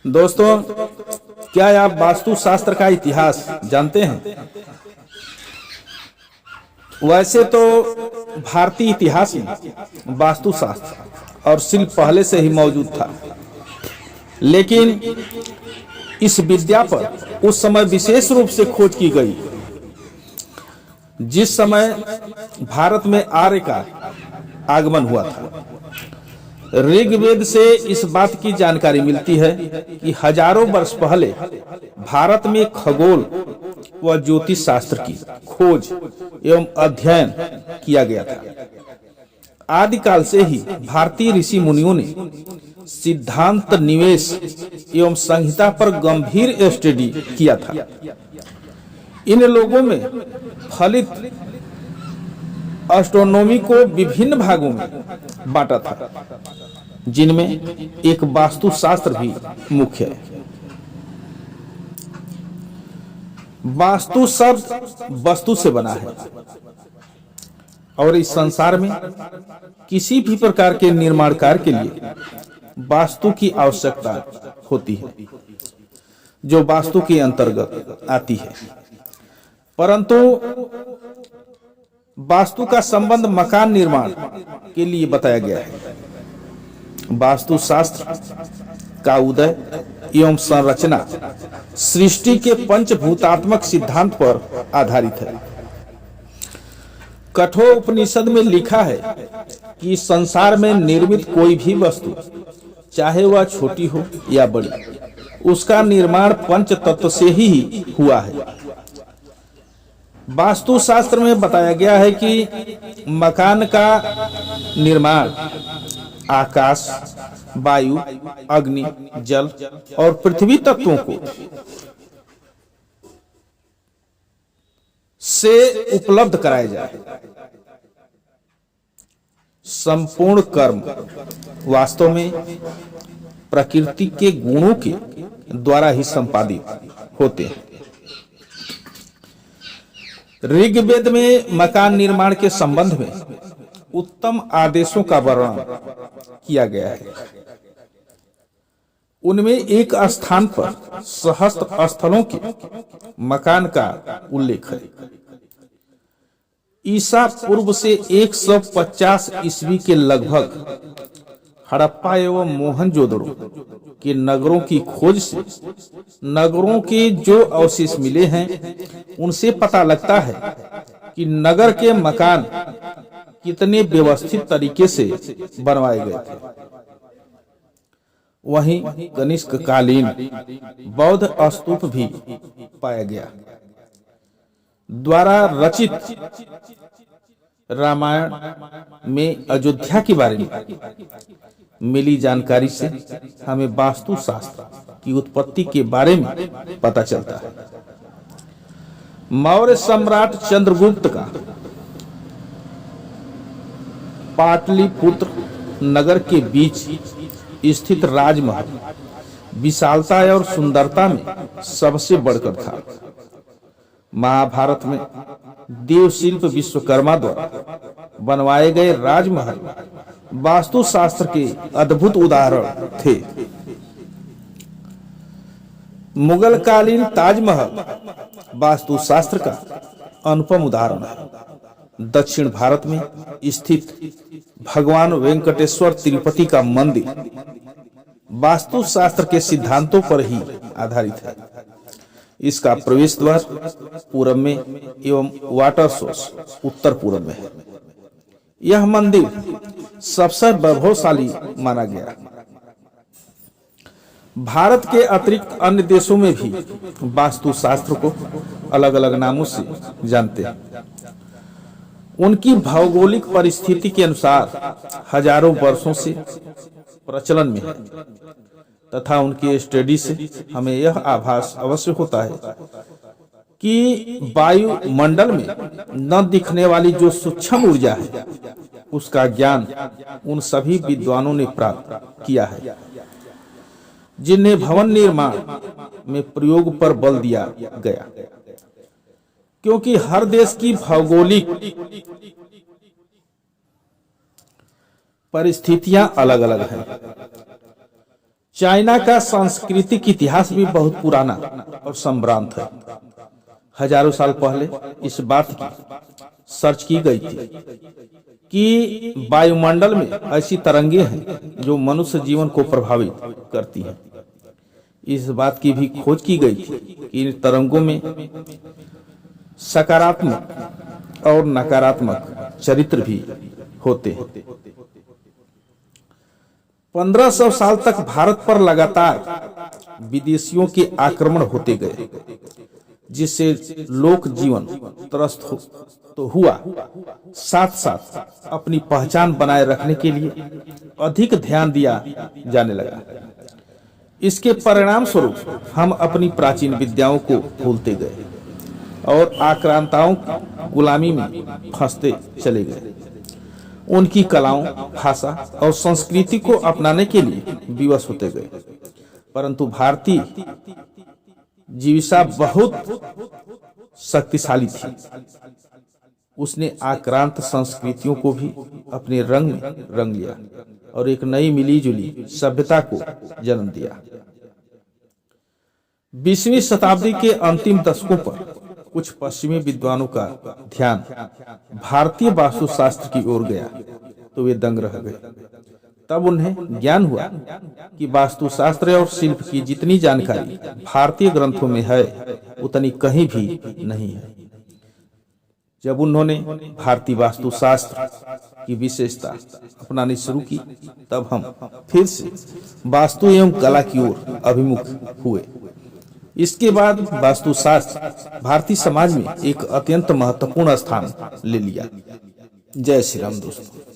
दोस्तों, क्या आप वास्तु शास्त्र का इतिहास जानते हैं? वैसे तो भारतीय इतिहास में वास्तु शास्त्र और शिल्प पहले से ही मौजूद था, लेकिन इस विद्या पर उस समय विशेष रूप से खोज की गई जिस समय भारत में आर्य का आगमन हुआ था। ऋग्वेद से इस बात की जानकारी मिलती है कि हजारों वर्ष पहले भारत में खगोल व ज्योतिष शास्त्र की खोज एवं अध्ययन किया गया था। आदिकाल से ही भारतीय ऋषि मुनियों ने सिद्धांत, निवेश एवं संहिता पर गंभीर स्टडी किया था। इन लोगों में फलित एस्ट्रोनॉमी को विभिन्न भागों में बांटा था, जिनमें एक वास्तु शास्त्र भी मुख्य है। वास्तु शब्द वस्तु से बना है और इस संसार में किसी भी प्रकार के निर्माण कार्य के लिए वास्तु की आवश्यकता होती है, जो वास्तु के अंतर्गत आती है। परंतु वास्तु का संबंध मकान निर्माण के लिए बताया गया है। वास्तु शास्त्र का उदय एवं संरचना सृष्टि के पंचभूतात्मक सिद्धांत पर आधारित है। कठोर उपनिषद में लिखा है कि संसार में निर्मित कोई भी वस्तु, चाहे वह छोटी हो या बड़ी, उसका निर्माण पंच तत्व से ही हुआ है। वास्तु शास्त्र में बताया गया है कि मकान का निर्माण आकाश, वायु, अग्नि, जल और पृथ्वी तत्वों को से उपलब्ध कराया जाए। संपूर्ण कर्म वास्तव में प्रकृति के गुणों के द्वारा ही संपादित होते हैं। ऋग्वेद में मकान निर्माण के संबंध में उत्तम आदेशों का वर्णन किया गया है। उनमें एक स्थान पर सहस्त्र स्थलों के मकान का उल्लेख है। ईसा पूर्व से 150 ईस्वी के लगभग हड़प्पा एवं मोहनजोदड़ो के नगरों की खोज से नगरों के जो अवशेष मिले हैं, उनसे पता लगता है कि नगर के मकान कितने व्यवस्थित तरीके से बनवाए गए थे। वहीं कनिष्क कालीन बौद्ध स्तूप भी पाया गया। द्वारा रचित रामायण में अयोध्या के बारे में मिली जानकारी से हमें वास्तु शास्त्र की उत्पत्ति के बारे में पता चलता है। मौर्य सम्राट चंद्रगुप्त का पाटलिपुत्र नगर के बीच स्थित राजमहल विशालता और सुंदरता में सबसे बढ़कर था। महाभारत में देवशिल्प विश्वकर्मा द्वारा बनवाए गए राजमहल वास्तु शास्त्र के अद्भुत उदाहरण थे। मुगल कालीन ताजमहल वास्तु शास्त्र का अनुपम उदाहरण है। दक्षिण भारत में स्थित भगवान वेंकटेश्वर तिरुपति का मंदिर वास्तु शास्त्र के सिद्धांतों पर ही आधारित है। इसका प्रवेश द्वार पूरब में एवं वाटर सोर्स उत्तर पूर्व में है। यह मंदिर सबसे वैभवशाली माना गया। भारत के अतिरिक्त अन्य देशों में भी वास्तु शास्त्र को अलग अलग नामों से जानते हैं। उनकी भौगोलिक परिस्थिति के अनुसार हजारों वर्षों से प्रचलन में है तथा उनकी स्टडी से हमें यह आभास अवश्य होता है कि वायुमंडल में न दिखने वाली जो सूक्ष्म ऊर्जा है, उसका ज्ञान उन सभी विद्वानों ने प्राप्त किया है जिन्हें भवन निर्माण में प्रयोग पर बल दिया गया। क्योंकि हर देश की भौगोलिक परिस्थितियां अलग अलग हैं। चाइना का सांस्कृतिक इतिहास भी बहुत पुराना और संभ्रांत है। हजारों साल पहले इस बात की सर्च की गई थी कि वायुमंडल में ऐसी तरंगे हैं जो मनुष्य जीवन को प्रभावित करती हैं। इस बात की भी खोज की गई थी कि इन तरंगों में सकारात्मक और नकारात्मक चरित्र भी होते हैं। 1500 साल तक भारत पर लगातार विदेशियों के आक्रमण होते गए, जिससे लोक जीवन त्रस्त तो हुआ, साथ साथ अपनी पहचान बनाए रखने के लिए अधिक ध्यान दिया जाने लगा। इसके परिणाम स्वरूप हम अपनी प्राचीन विद्याओं को भूलते गए और आक्रांताओं की गुलामी में फंसते चले गए। उनकी कलाओं, भाषा और संस्कृति को अपनाने के लिए विवश होते गए। परंतु भारतीय जीविका बहुत शक्तिशाली थी। उसने आक्रांत संस्कृतियों को भी अपने रंग में रंग लिया और एक नई मिली जुली सभ्यता को जन्म दिया। 20वीं शताब्दी के अंतिम दशकों पर कुछ पश्चिमी विद्वानों का ध्यान भारतीय वास्तुशास्त्र की ओर गया तो वे दंग रह गए। तब उन्हें ज्ञान हुआ कि वास्तुशास्त्र और शिल्प की जितनी जानकारी भारतीय ग्रंथों में है उतनी कहीं भी नहीं है। जब उन्होंने भारतीय वास्तुशास्त्र की विशेषता अपनानी शुरू की, तब हम फिर से वास्तु एवं कला की ओर अभिमुख हुए। इसके बाद वास्तुशास्त्र भारतीय समाज में एक अत्यंत महत्वपूर्ण स्थान ले लिया। जय श्री राम दोस्तों।